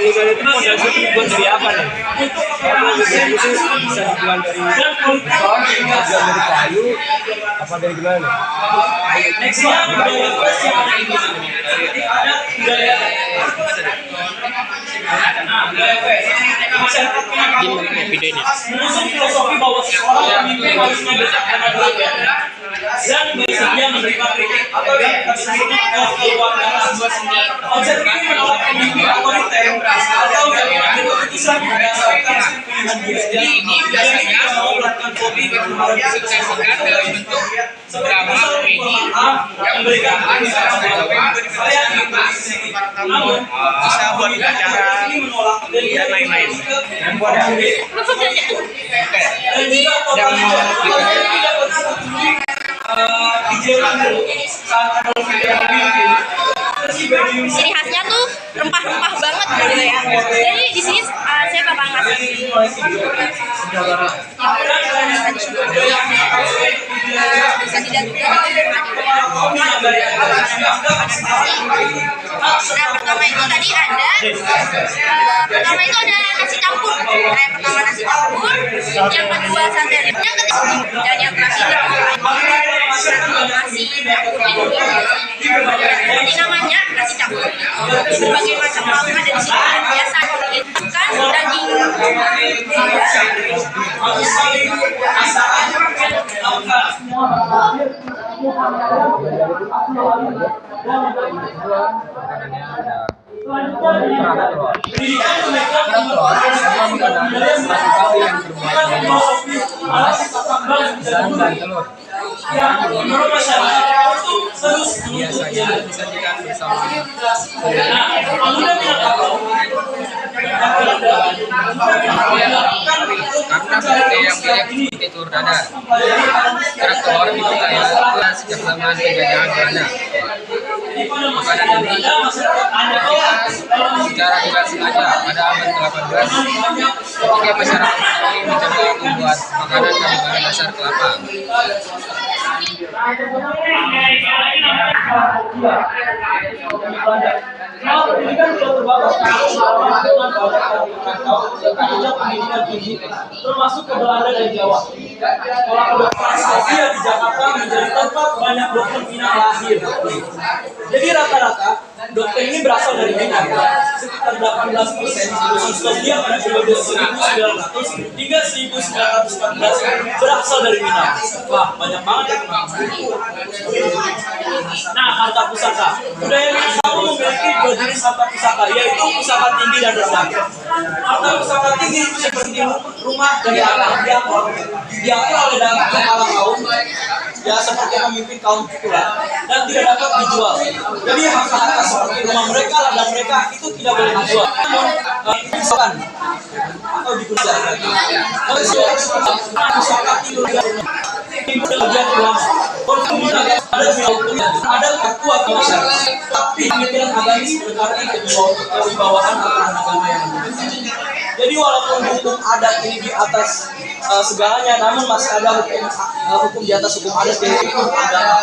Kalau itu fondasi dibuat dari apa nih? Kalau itu bisa dibuat dari kayu, apa dari gimana? Nextnya budaya West yang ada di Indonesia. Jadi ada budaya videonya. mengusung filosofi bahwa seseorang pemimpin harus membedakan dirinya dan bersedia menerima kritik atau yang disebut keluargaan. Konsep ini menolak pemimpin otoriter atau yang mengambil keputusan berdasarkan pilihan diri. Ini biasanya melakukan kopi berkeluarga disaksikan dalam bentuk drama komedi yang memberikan bisa buat acara dan lain-lain. Ciri khasnya tuh rempah-rempah banget gitu ya. Jadi di sini saya bakal ngasih bisa tidak pertama itu tadi ada pertama itu ada nasi campur. Yang pertama nasi campur, yang kedua sate lilit, yang ketiga dan yang terakhir nasi campur ini. Jadi namanya nasi campur. Berbagai macam lauk ada di sini. Biasa kan daging menurut masyarakat itu terus Biasanya disajikan bersama karena seperti yang pilih telur dadar. Kerak telur itu kayak sejak zaman penjajahan Belanda. Makanan ini kita secara tidak sengaja pada abad ke-18 ketika masyarakat ini mencoba membuat makanan dari bahan dasar kelapa. termasuk ke Belanda dan Jawa. Sekolah kedokteran Asia di Jakarta menjadi tempat banyak dokter Minang lahir. Jadi rata-rata dokter ini berasal dari Minang. Sekitar 18% lulusan Swedia pada periode 1900 hingga 1914 berasal dari Minang. Wah, banyak banget. Nah, harta pusaka. Budaya Minangkabau memiliki dua jenis harta pusaka, yaitu pusaka tinggi dan rendah. Harta pusaka tinggi itu seperti rumah dan tanah yang diatur oleh kepala kaum, ya seperti pemimpin kaum pula, dan tidak dapat dijual. Jadi harta-harta seperti rumah mereka, ladang mereka itu tidak boleh dijual. Namun dipisahkan atau dikucilkan. Pusaka tinggi bagian ulama. Ada ketua masyarakat, tapi pemikiran agamis berarti kewibawaan aturan agama yang berbeda. Jadi walaupun hukum adat ini di atas segalanya, namun masih ada hukum di atas hukum adat, yaitu hukum agama.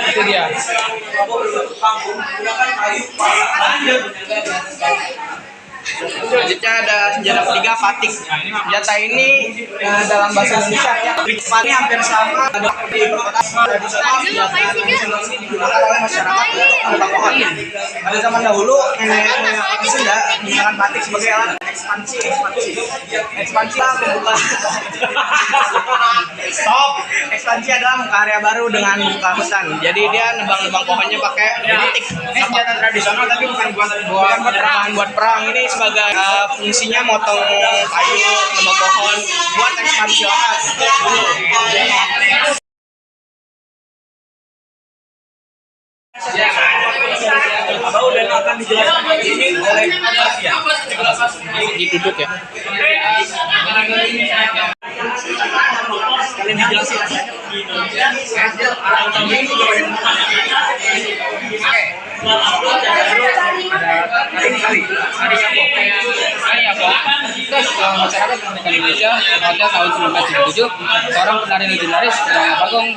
Itu dia. Selanjutnya ada senjata ketiga batik. Senjata ini dalam bahasa Indonesia ya ini hampir sama ada di digunakan oleh masyarakat pada pohon. Pada zaman dahulu nenek Sunda menggunakan batik sebagai alat Ekspansi lah membuka. Stop. Ekspansi adalah membuka area baru dengan membuka hutan. Jadi dia nebang-nebang pohonnya pakai titik. Ini senjata tradisional tapi bukan buat perang. Ini sebagai fungsinya motong kayu, nebang pohon buat ekspansi lahan. Apa udah akan dijelaskan ini oleh ya? Duduk ya. Kalian dijelasin. Masyarakat Republik Indonesia pada tahun 1977 seorang penari legendaris bernama Bagong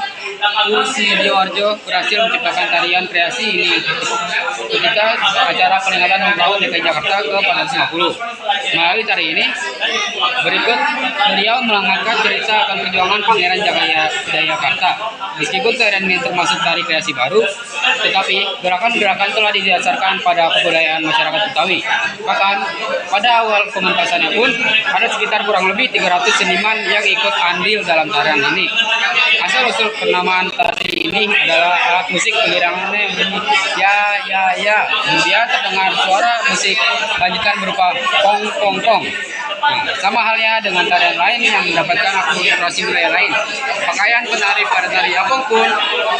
Kusdiyowarjo berhasil menciptakan tarian kreasi ini ketika acara peringatan ulang tahun DKI Jakarta ke-450. Melalui tari ini berikut beliau mengangkat cerita akan perjuangan Pangeran Jayakarta. Meskipun tarian ini termasuk tari kreasi baru, tetapi gerakan-gerakan telah didasarkan pada kebudayaan masyarakat Betawi. Bahkan pada awal pementasannya pun ada sekitar kurang lebih 300 seniman yang ikut andil dalam tarian ini. Asal-usul penamaan tari ini adalah alat musik pengirangannya yang bunyi ya. Kemudian terdengar suara musik lanjutan berupa pong pong pong. Sama halnya dengan tarian lain yang mendapatkan akulturasi budaya lain. Pakaian penari pada tari apong pun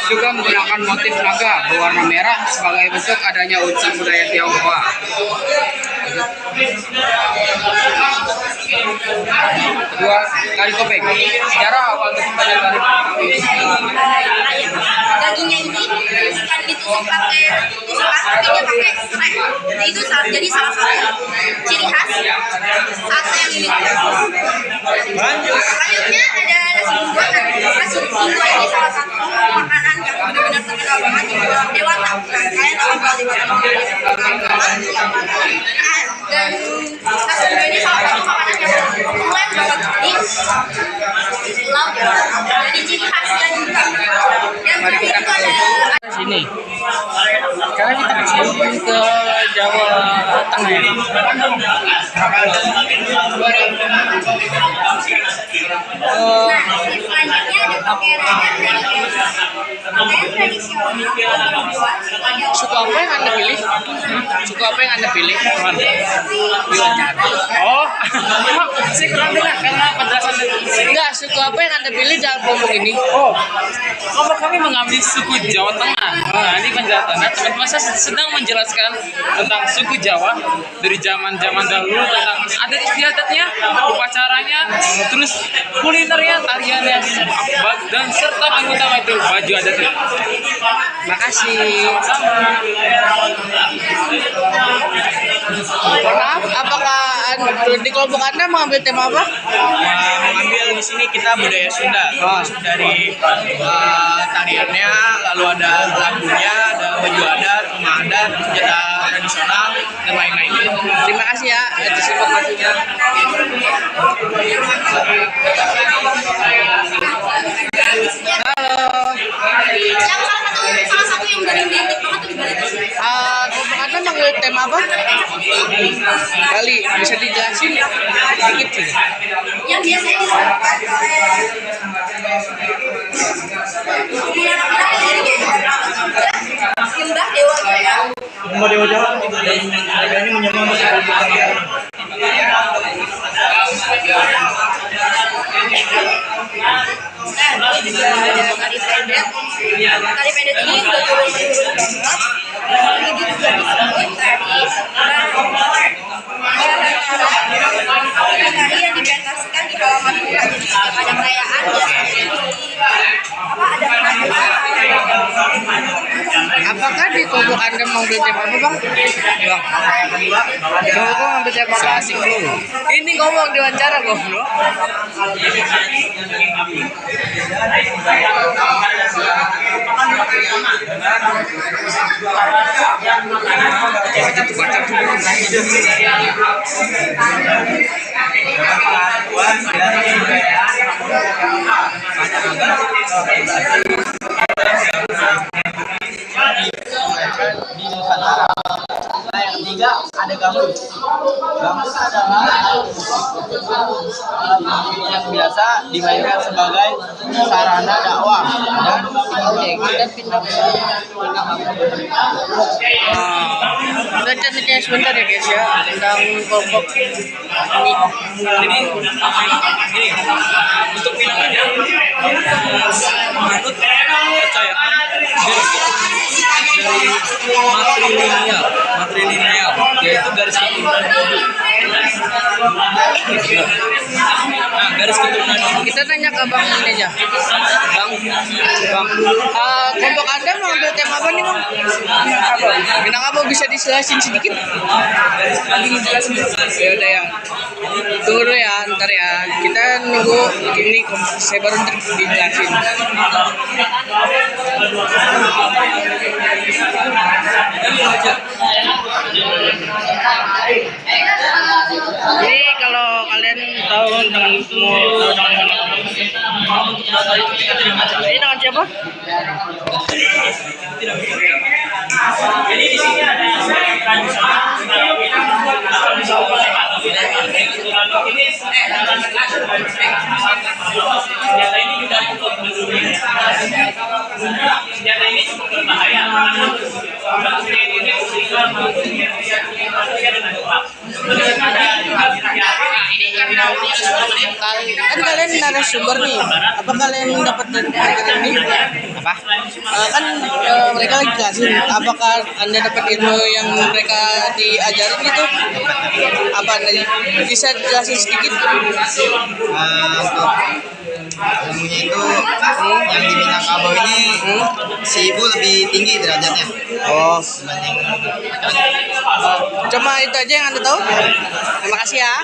juga menggunakan motif naga berwarna merah sebagai bentuk adanya unsur budaya Tionghoa. Kedua, tari topeng. Sejarah awal terciptanya tari Dagingnya ini bukan ditusuk pakai tusukan, tapi dia pakai krek. Itu jadi salah satu ciri khas sate yang ini. Selanjutnya ada nasi bungkuan. Nasi bungkuan ini salah satu makanan yang benar-benar terkenal banget di Dewata. Kalian tahu kalau di Dewata dan nasi bungkuan ini salah satu makanan yang populer banget di Laut Jawa. Jadi ciri khasnya juga. Dan terakhir itu ada sini. Sekarang kita ke Jawa Tengah ya. selanjutnya ada pakaian tradisional. Suku apa yang Anda pilih? Suku apa yang Anda pilih? Oh, saya kurang dengar karena penjelasan Enggak, suku apa yang Anda pilih dalam kelompok ini? Oh, kelompok kami mengambil suku Jawa Tengah. Nah, ini penjelasannya. Teman-teman saya sedang menjelaskan tentang suku Jawa dari zaman-zaman dahulu, tentang adat istiadatnya, upacaranya, terus kulinernya, tariannya, dan serta paling utama itu baju adatnya. Makasih. Maaf, apakah di kelompok Anda mengambil tema apa? Mengambil di sini kita budaya Sunda, termasuk dari tariannya, lalu ada lagunya, ada baju adat, rumah adat, senjata tradisional, dan lain-lain. Terima kasih ya atas informasinya. Halo. Yang salah satu yang dari identik banget tuh di balik itu. Kelompok Anda mengambil tema apa? Bali, bisa dijelasin sedikit sih? Yang biasanya dilakukan oleh Simbah Dewa Jaya. Simbah Dewa Jaya harganya menyamar Nah, ini juga ada tari pendek. Tari pendek ini udah turun-menurun banget. Ini juga disebut tari tari yang dipentaskan di halaman pura. Jadi setiap ada perayaan ada Apakah di kelompok Anda mengambil tema apa, Bang? Kelompok mengambil tema apa? Asik bro. Ini ngomong diwawancara kok, bro. di Nusantara. Nah, yang ketiga ada gambus. Gambus adalah yang biasa dimainkan sebagai sarana dakwah dan Baca saja sebentar ya guys ya tentang kelompok ini. Jadi ini untuk pinangannya menurut kepercayaan dari matrilineal yaitu garis keturunan Kobe. Nah, garis keturunan ini Kita tanya ke Bang ini aja. Bang, kelompok Anda mau ambil tema apa nih Bang? Minangkabau bisa dijelasin sedikit? Ya udah ya. Tunggu dulu ya, ntar ya. Kita nunggu ini saya baru dijelasin. Jadi kalau kalian tahu dengan ini dengan siapa? Jadi di sini ada senjata ini juga cukup senjata ini cukup berbahaya Kan kalian narasumber nih. Apa kalian dapat dari ini? Apa? Kan mereka lagi jelasin. Apakah Anda dapat ilmu yang mereka diajarin gitu? Apa Anda bisa jelasin sedikit? Untuk ilmunya itu yang di Minangkabau ini si ibu lebih tinggi derajatnya. Oh, Dibanding cuma itu aja yang Anda tahu. Terima kasih ya.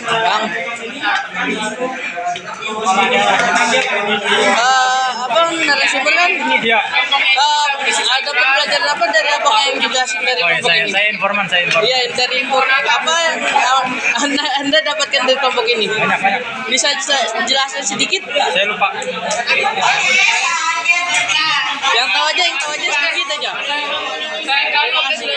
Bang. Abang narasumber kan? Iya. Ada pelajaran apa dari abang yang dijelasin dari kelompok ini? Saya informan. Iya, dari informasi apa yang anda dapatkan dari kelompok ini? Banyak. Bisa jelaskan sedikit? Saya lupa. Yang tahu aja sedikit aja. Terima kasih.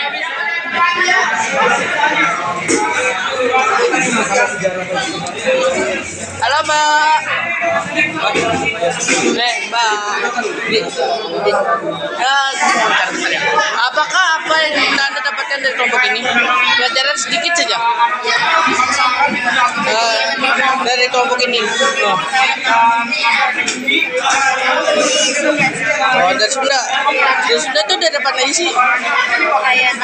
Halo Mbak. Mbak. Apakah apa yang Anda dapatkan dari kelompok ini? Pelajaran sedikit saja. Dari kelompok ini. Oh, dari Sunda. Dari Sunda tuh udah dapat lagi sih. Pakaian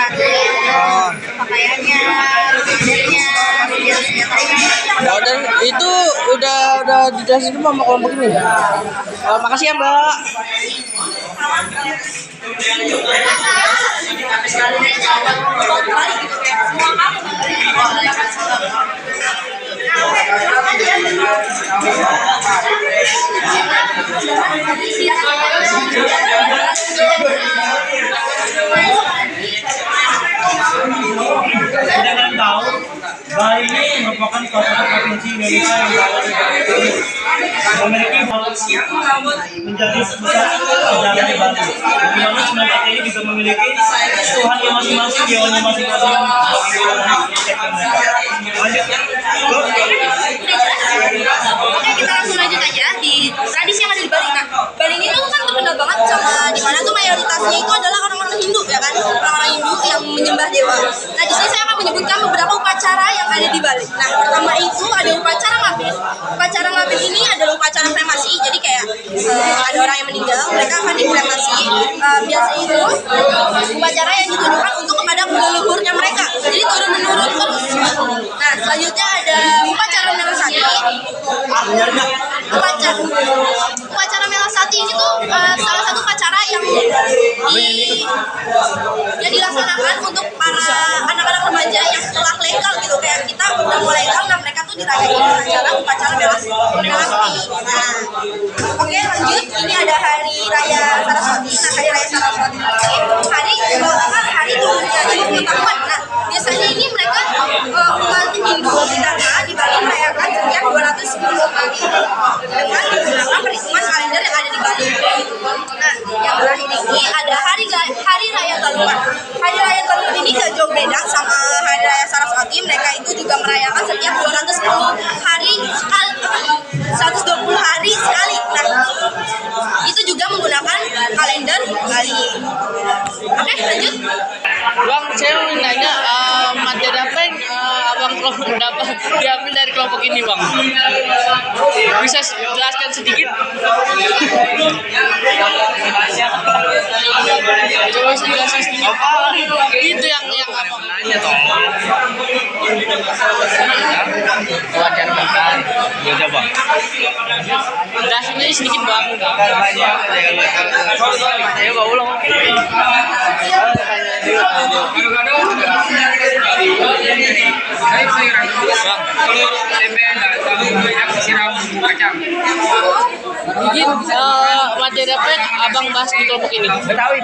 pakaiannya, modelnya, senjatanya. Oh, dan itu udah dijelasin semua sama kelompok ini. Makasih ya Mbak. Jangan tahu Bali ini merupakan salah satu provinsi Indonesia yang memiliki menjadi pusat sejarah di Bali. Di mana senjata ini juga memiliki Tuhannya masing-masing, jiwanya masing-masing. Lanjut. Oke, kita langsung lanjut aja di tradisi yang ada di Bali. Nah, Bali ini tuh kan terkenal banget sama di mana tuh mayoritasnya itu adalah orang-orang Hindu ya kan, orang-orang Hindu yang menyembah dewa. Nah, di sini saya akan menyebutkan beberapa upacara yang ada di Bali. Nah, pertama itu ada upacara mabit. Upacara mabit ini adalah upacara kremasi. Jadi kayak ada orang yang meninggal, mereka akan dikremasi. Biasanya itu upacara yang ditujukan untuk kepada leluhurnya mereka. Jadi turun menurun terus. Nah, selanjutnya ada upacara Melasati. Upacara Melasati ini tuh salah satu upacara yang dilaksanakan untuk para anak-anak remaja yang telah legal gitu, kayak kita udah mulai legal, nah mereka tuh dirayain dengan acara upacara Melasati. Nah, oke, lanjut. Ini ada hari raya Saraswati. Nah, hari raya Saraswati ini hari turunnya jadi pengetahuan. Nah, biasanya ini mereka umat Hindu karena di Bali merayakan setiap 210 hari dengan menggunakan perhitungan kalender yang ada di Bali. Nah, yang terakhir ini ada hari raya Oke, lanjut. Bang, saya mau nanya materi apa yang abang kelompok dapat diambil dari kelompok ini, Bang? Bisa jelaskan sedikit? Coba jelaskan sedikit. Itu yang abang Nanya toh. Wajar makan. Gue coba. jelasin aja sedikit, Bang. Ayo bawa ulang. Saya sayuran bang, telur, tempe, tahu yang disiram bumbu kacang. Mungkin materi apa yang abang bahas di kelompok ini? Betawi.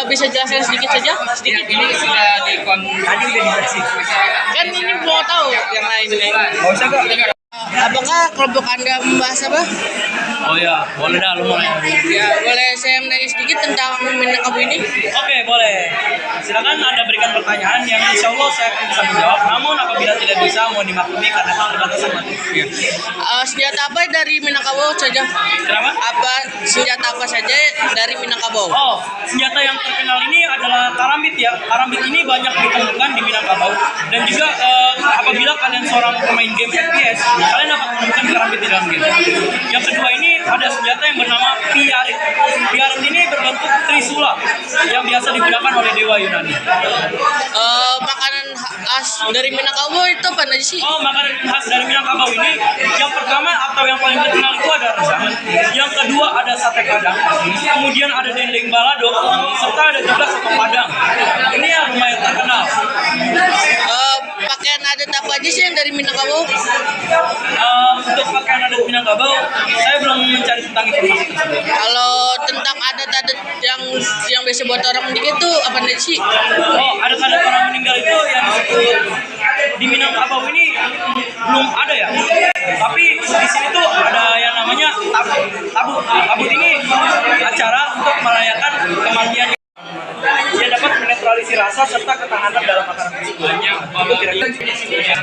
Bisa jelaskan sedikit saja? Sedikit. Ini sudah tadi udah dikasih. Kan ini mau tahu yang lain ini. Mau usah kok. Apakah kelompok Anda membahas apa? Oh ya, boleh dah lu mulai. Ya, boleh saya menanya sedikit tentang Minangkabau ini? Oke, boleh. Silakan Anda berikan pertanyaan yang insya Allah saya akan bisa menjawab. Namun apabila tidak bisa, mohon dimaklumi karena keterbatasan materi. Senjata apa dari Minangkabau saja? Kenapa? Apa senjata apa saja dari Minangkabau? Oh, senjata yang terkenal ini adalah karambit ya. Karambit ini banyak ditemukan di Minangkabau. Dan juga apabila kalian seorang pemain game FPS, kalian dapat menemukan karambit di dalam game. Yang kedua ini ada senjata yang bernama piarit. Piarit ini berbentuk trisula yang biasa digunakan oleh dewa Yunani. Makanan khas dari Minangkabau itu apa aja sih? Oh, makanan khas dari Minangkabau ini yang pertama atau yang paling terkenal itu ada rendang. Yang kedua ada sate padang. Kemudian ada dendeng balado serta ada juga soto padang. Ini yang lumayan terkenal. Pakaian adat apa aja sih yang dari Minangkabau? Untuk pakaian adat Minangkabau, saya belum mencari tentang informasi tersebut. Kalau tentang adat-adat yang biasa buat orang meninggal itu apa aja sih? Oh, adat-adat orang meninggal itu yang disebut di Minangkabau ini belum ada ya. Tapi di sini tuh ada yang namanya tabut. Tabut ini acara untuk merayakan kematian yang dapat menetralisir rasa serta ketahanan dalam makanan tersebut. Itu kira-kira.